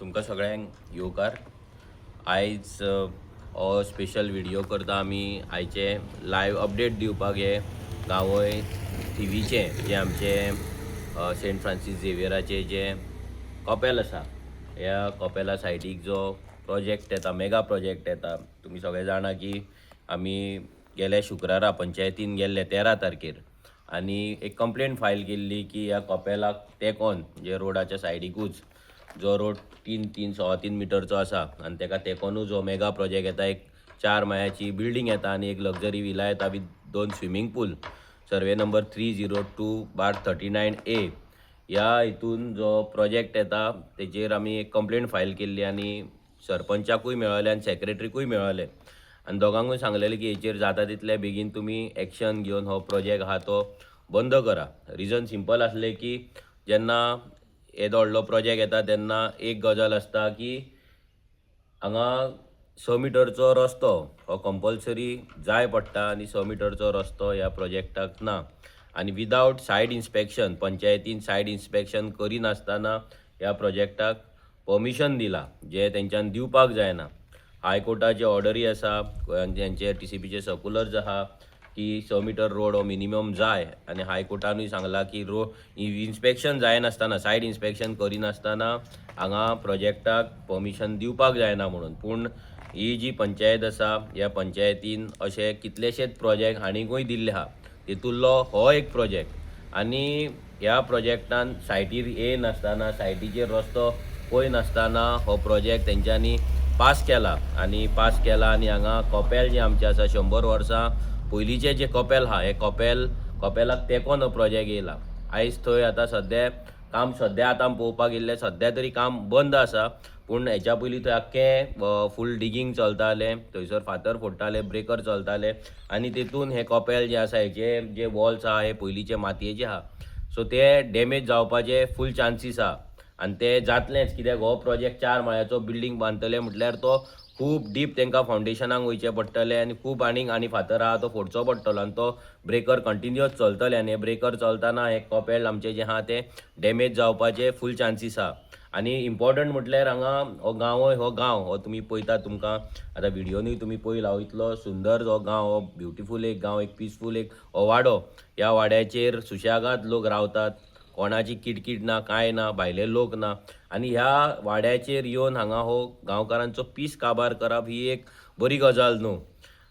तुमकां सगळ्यांक येवकार. आयज स्पेशल व्हिडिओ करता आमी आयचे लायव्ह अपडेट दिवपाक हे गांवय थिवीचे जे आमचे सेंट फ्रांसीस झेवियराचे जे कॉपेल आसा, ह्या कॉपेला सायडीक जो प्रोजेक्ट येता, मेगा प्रोजेक्ट येता. तुमी सगळे जाणा की आमी गेल्या शुक्रारा पंचायतीन गेल्ले 13 तारखेर आनी एक कंप्लेंट फायल केल्ली की ह्या कॉपेलाक तेंकोन जे रोडाच्या सायडीकूच जो रोड 3-3.3 मिटरचो आसा आनी तेका तेंकोनूच जो मेगा प्रोजेक्ट येता, एक 4 माळ्याची बिल्डींग येता आनी एक लग्जरी विला येता with 2 swimming pool. Survey number 302/39A ह्या हितून जो प्रोजेक्ट येता तेजेर आमी एक कंप्लेंट फायल केल्ली आनी सरपंचाकूय मेळ्ळें आनी सेक्रेटरीकूय मेळ्ळें आनी दोगांकूय सांगलेलें की हेचेर जाता तितले बेगीन तुमी एक्शन घेवन हो प्रोजेक्ट आहा तो बंद करा. रिजन सिंपल आसलें की जेन्ना येदो व्हडलो प्रोजेक्ट येता तेन्ना एक गजाल आसता की हांगा 6 मिटरचो रस्तो हो कंपल्सरी जाय पडटा आनी 6 मिटरचो रस्तो ह्या प्रोजेक्टाक ना आनी विदावट सायड इन्स्पेक्शन, पंचायतीन सायड इन्स्पेक्शन करिनासतना ह्या प्रोजेक्टाक परमिशन दिला जे तेंच्यान दिवपाक जायना. हायकोर्टाचे ऑर्डरी आसा, तेंचे TCPचे सर्क्युलर्स आहा की 6 मिटर रोड हो मिनिमम जाय आनी हायकोर्टानूय सांगला की इन्स्पेक्शन जायनासतना, सायड इन्स्पेक्शन करिनासतना हांगा प्रोजेक्टाक परमिशन दिवपाक जायना म्हणून. पूण ही जी पंचायत आसा ह्या पंचायतीन अशे कितलेशेच प्रोजेक्ट हाणीकूय दिल्ले आहा, तितूंतलो हो एक प्रोजेक्ट आनी ह्या प्रोजेक्टान सायटीर येयनासतना, सायटीचेर रस्तो पळयनासतना हो प्रोजेक्ट तेंच्यांनी पास केला आनी हांगा कॉपेल जे आमचे आसा 100 वर्सां पयलींचे जे कॉपेल आहा, हे कॉपेलाक तेंकोन हो प्रोजेक्ट येयला. आयज थंय आतां काम सद्या आतां पळोवपाक गेल्ले सद्या तरी काम बंद आसा, पूण हेच्या पयलीं थंय आख्खें फूल डिगींग चलतालें, थंयसर फातर फोडटाले, ब्रेकर चलताले आनी तेतून हे कॉपेल जे आसा हेचे जे वॉल्स आहा हे पयलींचे मातयेचे आहा, सो ते डॅमेज जावपाचे फूल चान्सीस आहा आनी ते जातलेंच कित्याक हो प्रोजेक्ट 4 माळ्याचो बिल्डींग बांदतले म्हटल्यार तो खूब डीप तेंकां फावंडेशनाक वयचें पडटलें आनी खूब आनी फातर आहा तो फोडचो पडटलो आनी तो ब्रेकर कंटिन्युअस चलतले आनी हे ब्रेकर चलतना हे कॉपेल आमचे जे आहा ते डॅमेज जावपाचे फूल चान्सीस आहा. आनी इम्पॉर्टंट म्हटल्यार हांगा हो गांव हो तुमी पळयता, तुमकां आतां व्हिडिओनूय तुमी पळयला, इतलो सुंदर जो गांव, हो ब्युटिफूल एक गांव, एक पीसफूल एक हो वाडो. ह्या वाड्याचेर सुशेगाद लोक रावतात, कोणाची किटकिट ना, कांय ना, भायले लोक ना आनी ह्या वाड्याचेर येवन हांगा हो गांवकारांचो पीस काबार करप ही एक बरी गजाल न्हू.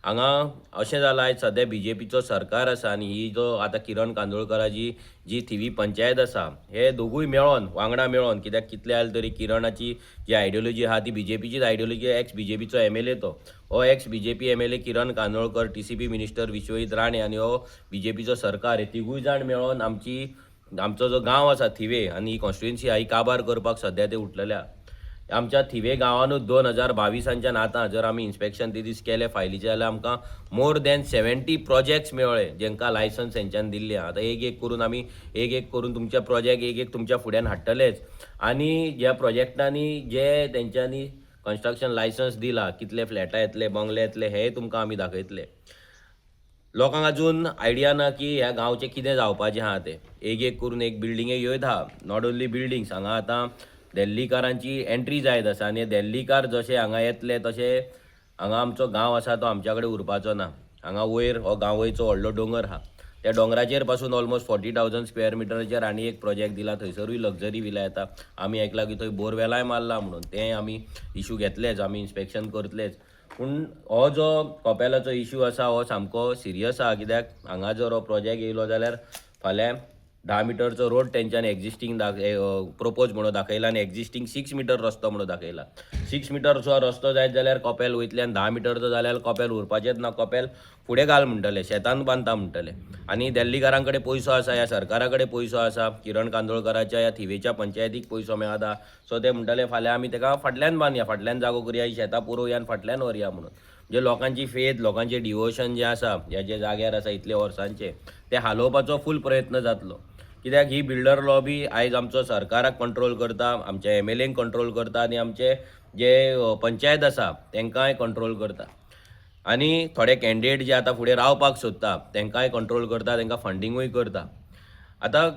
हांगा अशें जालां आयज सद्या BJPचो सरकार आसा आनी ही जो आतां किरण कांदोळकराची जी थिवी पंचायत आसा, हे दोगूय मेळोन वांगडा मेळोन, कित्याक कितले जाले तरी किरणाची जी आयडियोलॉजी आहा ती BJPचीच आयडियोलॉजी, एक्स BJPचो MLA तो. हो एक्स BJP MLA किरण कांदोळकर, TCP मिनिस्टर विश्वजीत राणे आनी हो BJPचो सरकार, हे तिगूय जाण मेळोन आमचो जो गांव आसा थिवे आनी ही कॉन्स्टिट्युएन्सी ही काबार करपाक सद्या ते उठलेल्या. आमच्या थिवे गांवानूच 2022च्यान आतां जर आमी इन्स्पेक्शन ते दीस केले फायलीचे जाल्यार आमकां मोर दॅन 70 प्रोजेक्ट्स मेळ्ळे जेंकां लायसन्स हेंच्यान दिल्लें. आतां एक करून तुमचे प्रोजेक्ट एक तुमच्या फुड्यान हाडटलेच आनी ह्या प्रोजेक्टांनी जे तेंच्यांनी कन्स्ट्रक्शन लायसन्स दिला, कितले फ्लॅटां येतले, बंगले येतले, हे तुमकां आमी दाखयतले. लोकांक अजून आयडिया ना की ह्या गांवचें कितें जावपाचें आहा तें. एक करून एक बिल्डिंगे येयत आहा. नॉट ओन्ली बिल्डिंग्स, हांगा आतां दिल्लीकारांची एंट्री जायत आसा आनी दिल्लीकार जशे हांगा येतले तशे हांगा आमचो गांव आसा तो आमच्या कडेन उरपाचो ना. हांगा वयर हो गांवयचो व्हडलो दोंगर आहा, त्या दोंगराचेर पासून ऑलमोस्ट 40,000 स्क्वेअर मिटराचेर आनी एक प्रोजेक्ट दिला, थंयसरूय लग्जरी विला येता. आमी आयकलां की थंय बोरवेलाय मारला म्हणून, तें आमी इश्यू घेतलेच, आमी इन्स्पेक्शन करतलेच. पूण हो जो कॉपेलाचो इश्यू आसा हो सामको सिरियस आहा, कित्याक हांगा जर हो प्रोजेक्ट येयलो जाल्यार फाल्यां 10 मिटरचो रोड तेंच्यांनी एक्झिस्टींग प्रोपोज म्हणून दाखयला आनी एक्झिस्टींग 6 मिटर रस्तो म्हणून दाखयला. 6 मिटरचो रस्तो जायत जाल्यार कॉपेल वयतले आनी 10 मिटरचो जाल्यार कॉपेल उरपाचेच ना. कॉपेल फुडें घाल म्हणटले, शेतान बांदता म्हणटले. आनी दिल्लीकारां कडेन पयसो आसा, ह्या सरकारा कडेन पयसो आसा, किरण कांदोळकराच्या ह्या थिवेच्या पंचायतीक पयसो मेळटा. सो ते म्हणटले फाल्यां आमी तेका फाटल्यान बांदया, फाटल्यान जागो करया, ही शेतां पुरोवया आनी फाटल्यान व्हरया म्हणून. जे लोकांची फेथ, लोकांचे डिवोशन जे आसा ह्या जे जाग्यार आसा इतले वर्सांचे, ते हालोवपाचो फूल प्रयत्न जातलो. कित्याक ही बिल्डर लॉबी आयज आमचो सरकाराक कंट्रोल करता, आमच्या MLAंक कंट्रोल करता आनी आमचे जे पंचायत आसा तेंकांय कंट्रोल करता आनी थोडे कॅन्डिडेट जे आतां फुडें रावपाक सोदता तेंकांय कंट्रोल करता, तेंकां फंडिंगूय करता. आतां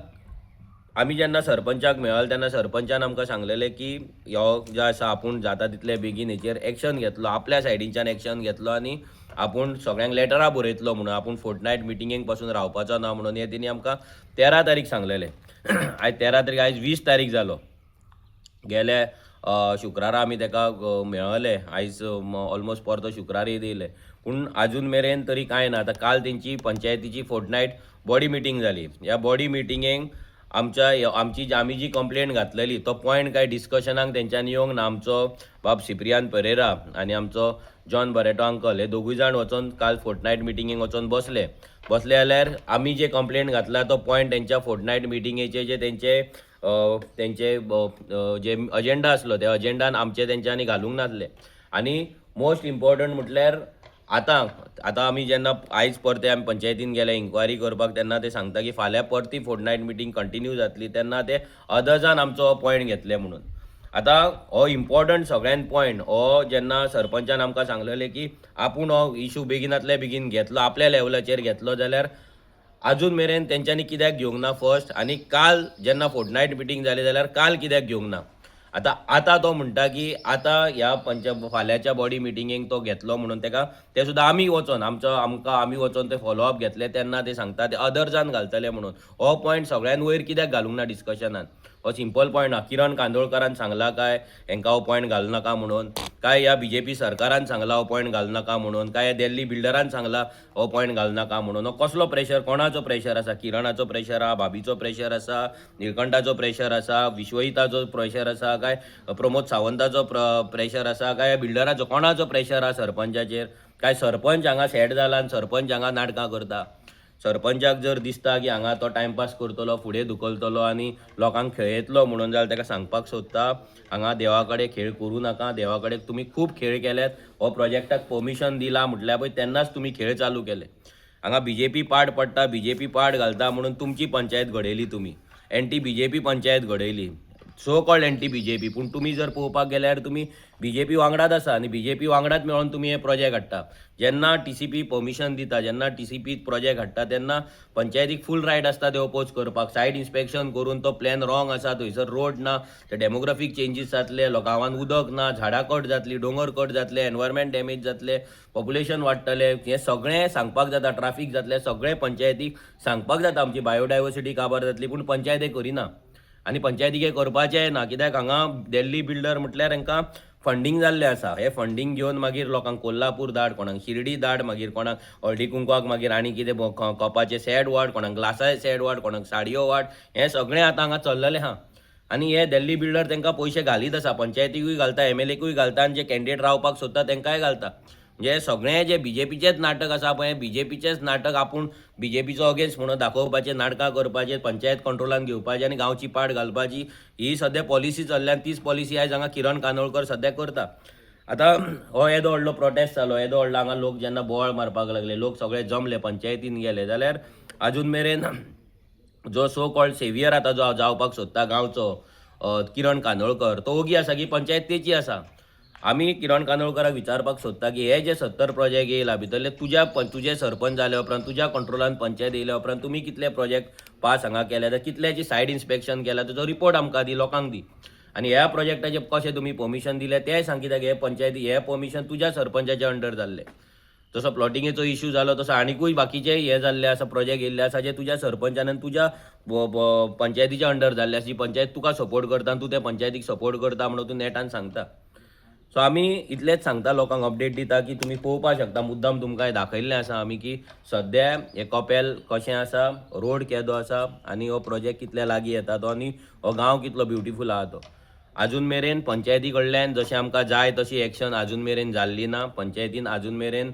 आमी जेन्ना सरपंचाक मेळले तेन्ना सरपंचान आमकां सांगलेलें की ह्यो जे आसा आपूण जाता तितले बेगीन हेचेर एक्शन घेतलो, आपल्या सायडीच्यान एक्शन घेतलो आनी आपूण सगळ्यांक लेटरां बरयतलो म्हणून, आपूण फोर्टनायट मिटिंगेक पासून रावपाचो ना म्हणून हे तेणी आमकां 13 तारीख सांगलेलें. आयज 13 तारीख, आयज 20 तारीख जालो. गेले शुक्रारा आमी तेका मेळले, आयज ऑलमोस्ट परतो शुक्रारय येयले, पूण आजून मेरेन तरी कांय ना. आतां काल तेंची पंचायतीची फोर्टनायट बॉडी मिटींग जाली. ह्या बॉडी मिटिंगेक आमी जी कंप्लेंट घातलेली तो पॉयंट काय डिस्कशनाक तेंच्यांनी येवंक ना. आमचो बाब सिप्रियान पेरेरा आनी आमचो जॉन बरेटो अंकल हे दोगूय जाण वचोन काल फोर्टनायट मिटिंगेक वचोन बसले जाल्यार आमी जे कंप्लेंट घातला तो पॉयंट तेंच्या फोर्टनायट मिटिंगेचे जे तेंचे जे अजेंडा आसलो त्या अजेंडान आमचे तेंच्यांनी घालूंक नासले. आनी मोस्ट इम्पॉर्टंट म्हटल्यार आतां आमी जेन्ना आयज परते आमी पंचायतीन गेले इन्क्वायरी करपाक तेन्ना ते सांगता की फाल्यां परती फोर्टनायट मिटींग कंटिन्यू जातली, तेन्ना ते अदर्सान आमचो हो पॉयंट घेतले म्हणून. आतां हो इम्पॉर्टंट सगळ्यान पॉयंट हो जेन्ना सरपंचान आमकां सांगलेलें की आपूण हो इशू बेगिनांतल्या बेगीन घेतलो, आपल्या लेवलाचेर घेतलो, जाल्यार आजून मेरेन तेंच्यांनी कित्याक घेवंक ना फर्स्ट, आनी काल जेन्ना फोर्टनायट मिटींग जाली जाल्यार काल कित्याक घेवंक ना. आतां तो म्हणटा की आतां ह्या फाल्यांच्या बॉडी मिटिंगेक तो घेतलो म्हणून ते सुद्दां आमी वचोन आमी वचोन ते फॉलोअप घेतले तेन्ना ते सांगता ते अदर्सान घालतले म्हणून. हो पॉयंट सगळ्यान वयर कित्याक घालूंक ना डिस्कशनान? हो सिंपल पॉयंट हा. किरण कांदोळकरान सांगला काय हेंकां हो पॉयंट घालूं नाका म्हणून? काय ह्या बीजेपी सरकारान सांगला हो पॉयंट घालूं नाका म्हणून? काय दिल्ली बिल्डरान सांगला हो पॉयंट घालूं नाका म्हणून? हो कसलो प्रेशर, कोणाचो प्रेशर आसा? किरणाचो प्रेशर आसा, भाभीचो प्रेशर आसा, निळकंठाचो प्रेशर आसा, विश्वहिताचो प्रेशर आसा, काय प्रमोद सावंताचो प्रेशर आसा, काय बिल्डराचो, कोणाचो प्रेशर आसा सरपंचाचेर? काय सरपंच हांगा सेट जाला आनी सरपंच हांगा नाटकां करता? सरपंचाक जर दिसता की हांगा तो टायमपास करतलो, फुडें धुकलतलो आनी लोकांक खेळयतलो म्हणून, जाल्यार ताका सांगपाक सोदता हांगा देवा कडेन खेळ करूं नाका. देवा कडेन तुमी खूब खेळ केल्यात. हो प्रोजेक्टाक परमिशन दिला म्हटल्यार पळय तेन्नाच तुमी खेळ चालू केले. हांगा बीजेपी पाड पडटा, बीजेपी पाड घालता म्हणून तुमची पंचायत घडयली तुमी, एंटी बीजेपी पंचायत घडयली, सो कॉल्ड एंटी बीजेपी. पूण तुमी जर पळोवपाक गेल्यार तुमी बीजेपी वांगडाच आसा आनी बीजेपी वांगडाच मेळोन तुमी हे प्रोजेक्ट हाडटा. जेन्ना टीसीपी परमिशन दिता, जेन्ना टीसीपी प्रोजेक्ट हाडटा तेन्ना पंचायतीक फूल रायट आसता ते अपोज करपाक. सायट इन्स्पेक्शन करून तो प्लॅन रॉंग आसा, थंयसर रोड ना, ते डेमोग्राफीक चेंजीस जातले, गांवांत उदक ना, झाडां कट जातली, दोंगर कट जातले, एनवायरमेंट डॅमेज जातले, पॉप्युलेशन वाडटले, हे सगळें सांगपाक जाता, ट्राफीक जातले, सगळें पंचायतीक सांगपाक जाता, आमची बायोडायवर्सिटी काबार जातली, पूण पंचायती करिना. आनी पंचायतीक हे करपाचें ना, कित्याक हांगा दिल्ली बिल्डर म्हटल्यार हांकां फंडींग जाल्लें आसा. हे फंडींग घेवन मागीर लोकांक कोल्हापूर धाड, कोणाक शिर्डी धाड, मागीर कोणाक हळदी कुंकवाक मागीर आनी कितें कपाचे सॅड वाड, कोणाक ग्लासाचे सॅड वाड, कोणाक साडयो वाड, हें सगळें आतां हांगा चल्ललें आहा. आनी हे दिल्ली बिल्डर तांकां पयशे घालीत आसा, पंचायतीकूय घालता, एमएलएकूय घालता, आनी जे कॅन्डिडेट रावपाक सोदता तांकांय घालता. म्हणजे सगळें जे बीजेपीचेच नाटक आसा पळय, बीजेपीचेच नाटक आपूण बीजेपीचो अगेन्स्ट म्हणून दाखोवपाचें, नाटकां करपाचें, पंचायत कंट्रोलान घेवपाचें आनी गांवची पाड घालपाची, ही सद्या पॉलिसी चल्ल्या. तीच पॉलिसी आयज हांगा किरण कांदोळकर सद्या करता. आतां हो येदो व्हडलो प्रोटेस्ट जालो, येदो व्हडलो हांगा लोक जेन्ना बोवाळ मारपाक लागले, लोक सगळे जमले, पंचायतीन गेले, जाल्यार आजून मेरेन जो सो कॉल्ड सेवियर आतां जो जावपाक सोदता गांवचो किरण कांदोळकर, तो ओगी आसा की पंचायत तेची आसा? आमी किरण कांदोळकराक विचारपाक सोदता की हे जे 70 प्रोजेक्ट येयला भितरले तुजे सरपंच जाले उपरांत, तुज्या कंट्रोलान पंचायत येयल्या उपरांत तुमी कितले प्रोजेक्ट पास हांगा केले, कितल्याची सायड इन्स्पेक्शन केला, तुजो रिपोर्ट आमकां दी, लोकांक दी. आनी ह्या प्रोजेक्टाचे कशें तुमी परमिशन दिले तेंय सांग, कित्याक हे पंचायती हे परमिशन तुज्या सरपंचाच्या अंडर जाल्ले. जसो प्लॉटिंगेचो इश्यू जालो तसो आनीकूय बाकीचे हे जाल्ले आसा, प्रोजेक्ट येयल्ले आसा जे तुज्या सरपंचान आनी तुज्या पंचायतीच्या अंडर जाल्ले आसा, जी पंचायत तुका सपोर्ट करता आनी तूं त्या पंचायतीक सपोर्ट करता म्हणून तूं नेटान सांगता. सो आमी इतलेंच सांगता, लोकांक अपडेट दिता की तुमी पळोवपाक शकता, मुद्दाम तुमकां दाखयल्लें आसा आमी की सद्या हे कपेल कशें आसा, रोड केदो आसा आनी हो प्रोजेक्ट कितल्या लागीं येता तो, आनी हो गांव कितलो ब्युटिफूल आहा तो. आजून मेरेन पंचायती कडल्यान जशें आमकां जाय तशी एक्शन आजून मेरेन जाल्ली ना. पंचायतीन आजून मेरेन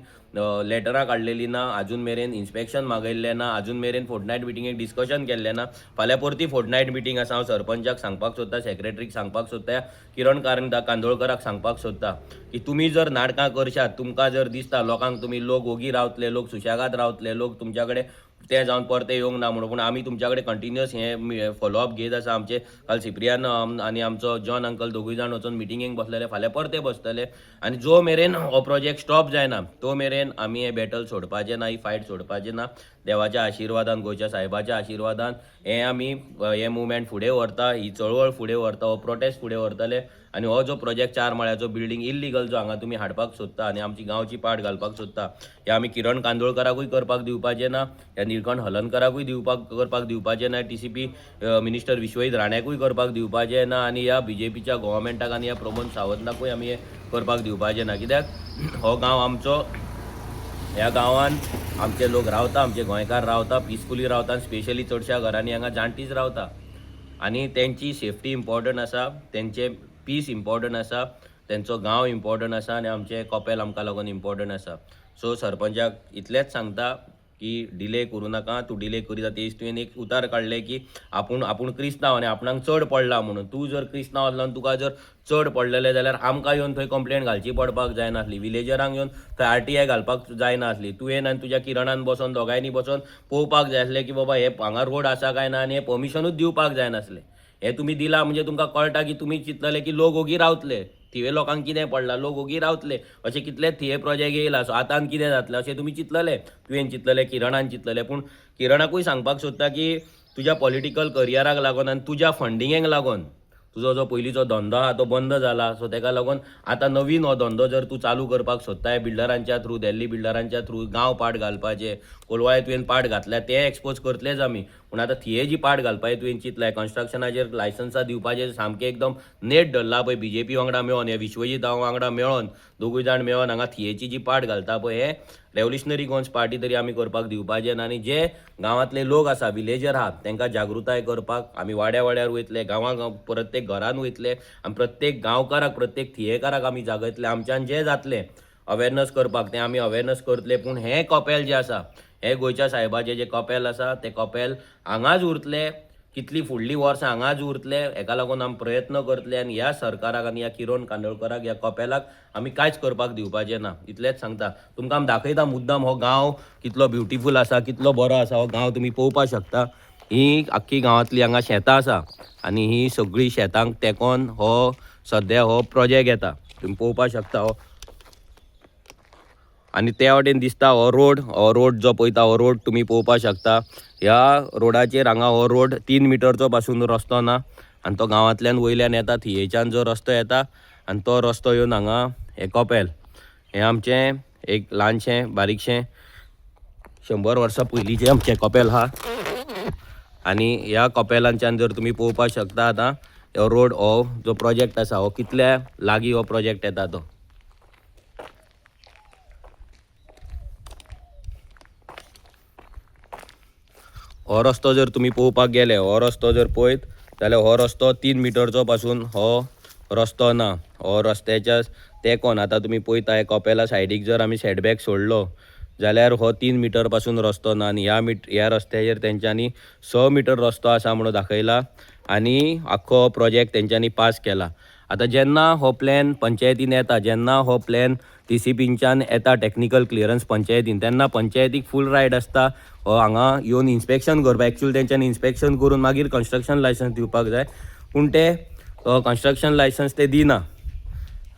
लेटरां काडलेलीं ना, आजून मेरेन इन्स्पेक्शन मागयल्लें ना, आजून मेरेन फोर्टनायट मिटिंगेक डिस्कशन केल्लें ना. फाल्यां परती फोर्टनायट मिटींग आसा. हांव सरपंचाक सांगपाक सोदता, सेक्रेटरीक सांगपाक सोदता, किरण कांदोळकराक सांगपाक सोदता की तुमी जर नाटकां करशात, तुमकां जर दिसता लोकांक तुमी लोक ओगी रावतले, लोक सुशेगाद रावतले, लोक तुमच्या कडेन ते जावन परते येवंक ना म्हणून. पूण आमी तुमच्या कडेन कंटिन्युअस हे फॉलोअप घेत आसा. आमचे काल सिप्रियान आनी आमचो जॉन अंकल दोगूय जाण वचून मिटिंगेक बसलेले, फाल्यां परते बसतले. आनी जो मेरेन हो प्रोजेक्ट स्टॉप जायना तो मेरेन आमी हे बॅटल सोडपाचें ना, ही फायट सोडपाचें ना. देवाच्या आशिर्वादान, गोंयच्या साहेबाच्या आशिर्वादान हे आमी हे मुवमेंट फुडें व्हरता, ही चळवळ फुडें व्हरता, हो प्रोटेस्ट फुडें व्हरतले. आनी हो जो प्रोजेक्ट 4 माळ्याचो बिल्डींग इल्लिगल जो हांगा तुमी हाडपाक सोदता आनी आमची गांवची पाट घालपाक सोदता, हे आमी किरण कांदोळकराकूय करपाक दिवपाचें ना, ह्या निळकंठ हलनकराकूय करपाक दिवपाचें ना, TCP मिनिस्टर विश्वजीत राण्याकूय करपाक दिवपाचें ना, आनी ह्या BJPच्या गव्हर्मेंटाक आनी ह्या प्रमोद सावंताकूय आमी हे करपाक दिवपाचें ना. कित्याक हो गांव आमचो, ह्या गांवांत आमचे लोक रावता, आमचे गोंयकार रावता, पिसफुली रावता. आनी स्पेशली चडशा घरांनी हांगा जाणटीच रावता आनी तेंची सेफ्टी इम्पॉर्टंट आसा, तेंचे पीस इम्पॉर्टंट आसा, तेंचो गांव इम्पॉर्टंट आसा आनी आमचे कॉपेल आमकां लागून इम्पॉर्टंट आसा. सो सरपंचाक इतलेंच सांगता की डिले करूं नाका. तूं डिले करीता तेच तुवें एक उतार काडलें की आपूण क्रिस्तांव आनी आपणाक चड पडला म्हणून. तूं जर क्रिस्तांव आसलो आनी तुका जर चड पडलेलें जाल्यार आमकां येवन थंय कंप्लेंट घालची पडपाक जायनासली, विलेजरांक येवन थंय RTI घालपाक जायनासली. तुवें आनी तुज्या किरणान बसोन दोगांयनी बसोन पळोवपाक जाय आसलें की बाबा हे हांगा रोड आसा काय ना, आनी हे परमिशनूच दिवपाक जायनासलें. हे तुमी दिला म्हणजे तुमकां कळटा की तुमी चिंतलेले की लोक ओगी रावतले, थिवे लोकांक कितें पडला, लोक ओगी रावतले, अशें कितलेच थिये प्रोजेक्ट येयला. सो आतां कितें जातलें अशें तुमी चिंतलेले, तुवें चिंतलेलें, किरणान चिंतलेलें. पूण किरणाकूय सांगपाक सोदता की तुज्या पॉलिटिकल करियराक लागून आनी तुज्या फंडिंगेक लागून तुजो जो पयलींचो धंदो आहा तो बंद जाला. सो तेका लागून आतां नवीन हो धंदो जर तूं चालू करपाक सोदताय बिल्डरांच्या थ्रू, दिल्ली बिल्डरांच्या थ्रू, गांव पाट घालपाचे, कोलवाळे तुवें पाट घातल्या ते एक्सपोज करतलेच आमी. पूण आतां थिये जी पाट घालपाची तुवें चिंतलाय, कन्स्ट्रक्शनाचेर लायसन्सां दिवपाचेर सामकें एकदम नेट धरला पळय BJP वांगडा मेळोन, हे विश्वजीत वांगडा मेळोन, दोगूय जाण मेळोन हांगा थियेची जी पाट घालता पळय, हे रेव्होल्युशनरी गोंस पार्टी तरी आमी करपाक दिवपाचें ना. आनी जे गांवांतले लोक आसा, विलेजर आहा, तांकां जागृताय करपाक आमी वाड्या वाड्यार वयतले, गांवां प्रत्येक घरान वयतले आनी प्रत्येक गांवकाराक, प्रत्येक थियेकाराक आमी जागयतले. आमच्यान जें जातलें अवेरनस करपाक तें आमी अवेरनस करतले. पूण हे कॉपेल जे आसा, हे गोंयच्या साहेबाचे जे कॉपेल आसा, ते कॉपेल हांगाच उरतले, कितली फुडलीं वर्सां हांगाच उरतले. हेका लागून आमी प्रयत्न करतले आनी ह्या सरकाराक आनी ह्या किरण कांदोळकराक, ह्या कॉपेलाक आमी कांयच करपाक दिवपाचें ना. इतलेंच सांगता. तुमकां आमी दाखयता मुद्दाम हो गांव कितलो ब्युटिफूल आसा, कितलो बरो आसा. हो गांव तुमी पळोवपाक शकता. ही आख्खी गांवांतली हांगा शेतां आसा आनी ही सगळी शेतांक तेंकोन हो सद्या हो प्रोजेक्ट येता. तुमी पळोवपाक शकता. हो आनी त्या वाटेन दिसता हो रोड जो पळयता, हो रोड तुमी पळोवपाक शकता. ह्या रोडाचेर हांगा हो रोड 3 मिटरचो पासून रस्तो ना आनी तो गांवांतल्यान वयल्यान येता, थियेच्यान जो रस्तो येता आनी तो रस्तो येवन हांगा हे कॉपेल, हें आमचें एक ल्हानशें बारीकशें 100 वर्सां पयलींचें आमचें कॉपेल आहा. आनी ह्या कॉपेलांच्यान जर तुमी पळोवपाक शकता आतां हो रोड, हो जो प्रोजेक्ट आसा, हो कितल्या लागीं हो प्रोजेक्ट येता तो. हो रस्तो जर तुमी पळोवपाक गेले, हो रस्तो जर पळयत जाल्यार हो रस्तो 3 मिटरचो पासून हो रस्तो ना. हो रस्त्याच्या तेंकोन आतां तुमी पळयता हे कॉपेला सायडीक जर आमी सेटबॅक सोडलो जाल्यार हो 3 मिटर पासून रस्तो ना. आनी ह्या रस्त्याचेर तेंच्यांनी 6 मिटर रस्तो आसा म्हणून दाखयला आनी आख्खो प्रोजेक्ट तेंच्यांनी पास केला. आतां जेन्ना हो प्लॅन पंचायतीन येता, जेन्ना हो प्लॅन TCPच्यान येता टॅक्निकल क्लियरन्स पंचायतीन, तेन्ना पंचायतीक फूल रायट आसता हो हांगा येवन इन्स्पेक्शन करपाक. एक्चुअली तेंच्यांनी इन्स्पेक्शन करून मागीर कन्स्ट्रक्शन लायसन्स दिवपाक जाय, पूण ते कन्स्ट्रक्शन लायसन्स ते दिना.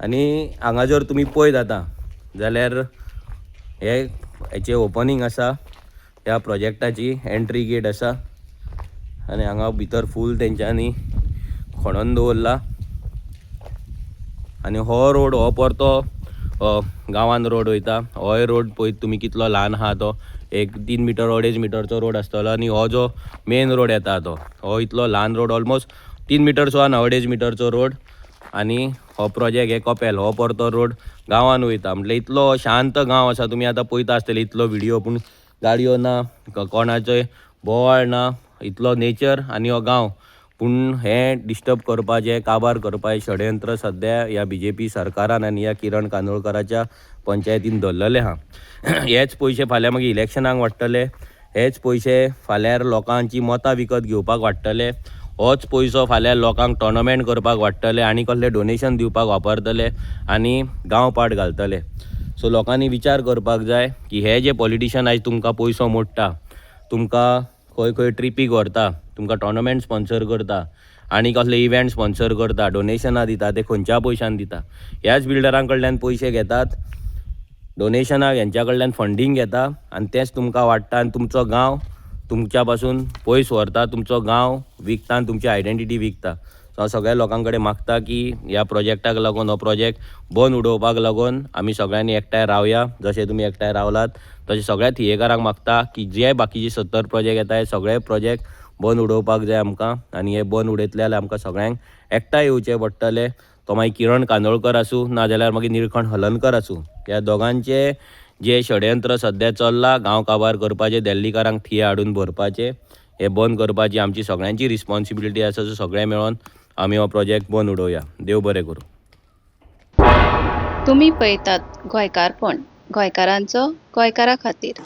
आनी हांगा जर तुमी पळयत आतां जाल्यार हेचें ओपनिंग आसा, ह्या प्रोजेक्टाची एंट्री गेट आसा आनी हांगा भितर फूल तेंच्यांनी खणून दवरला. आनी हो रोड, हो परतो गांवान रोड वयता. होय रोड पळयत तुमी कितलो ल्हान आहा तो, एक 3 मिटर 2.5 मिटरचो रोड आसतलो. आनी हो जो मेन रोड येता तो, हो इतलो ल्हान रोड, ऑलमोस्ट 3 मिटरचो आहा ना, 2.5 मिटरचो रोड. आनी हो प्रोजेक्ट हे कॉपेल, हो परतो रोड गांवान वयता. म्हटल्यार इतलो शांत गांव आसा. तुमी आतां पळयता आसतले इतलो व्हिडिओ, पूण गाडयो ना, कोणाचोय बोवाळ ना, इतलो नेचर आनी हो गांव. पूण हें डिस्टर्ब करपाचें, काबार करपाचें षडयंत्र सद्या ह्या BJP सरकारान आनी ह्या किरण कांदोळकराच्या पंचायतीन धरलेलें आहा. हेच पयशे फाल्यां मागीर इलेक्शनाक वाडटले, हेच पयशे फाल्यां लोकांची मतां विकत घेवपाक वाडटले, होच पयसो फाल्यां लोकांक टोर्नामेंट करपाक वाडटले आनी कसले डोनेशन दिवपाक वापरतले आनी गांव पाट घालतले. सो लोकांनी विचार करपाक जाय की हे जे पॉलिटिशियन आयज तुमकां पयसो मोडटा, तुमकां खंय खंय ट्रिपीक व्हरता, तुमकां टोर्नामेंट स्पॉन्सर करता आनी कसले इव्हेंट स्पॉन्सर करता, डोनेशनां दिता, ते खंयच्या पयशान दिता. ह्याच बिल्डरां कडल्यान पयशे घेतात, डोनेशनाक हेंच्या कडल्यान फंडींग घेता आनी तेच तुमकां वाडटा आनी तुमचो गांव तुमच्या पासून पयस व्हरता, तुमचो गांव विकता आनी तुमची आयडेंटिटी विकता. सो हांव सगळ्या लोकां कडेन मागता की ह्या प्रोजेक्टाक लागून, हो प्रोजेक्ट बंद उडोवपाक लागून आमी सगळ्यांनी एकठांय रावया. जशे तुमी एकठांय रावलात तशें सगळ्या थियेकारांक मागता की जे बाकीचे 70 प्रोजेक्ट येता हे सगळे प्रोजेक्ट बंद उडोवपाक जाय आमकां. आनी हे बंद उडयतले जाल्यार आमकां सगळ्यांक एकठांय येवचें पडटलें. तो मागीर किरण कांदोळकर आसूं नाजाल्यार मागीर निळकंठ हलर्णकर आसूं, ह्या दोगांचे जे षडयंत्र सद्या चल्लां गांव काबार करपाचें, दिल्लीकारांक थिये हाडून भरपाचें, हे बंद करपाची आमची सगळ्यांची रिस्पॉन्सिबिलिटी आसा. सो सगळे मेळोन आमी हो प्रोजेक्ट बंद उडोवया. देव बरें करूं. तुम्ही पळयतात गोंयकारपण, गोंयकारांचो गोंयकारा खातीर.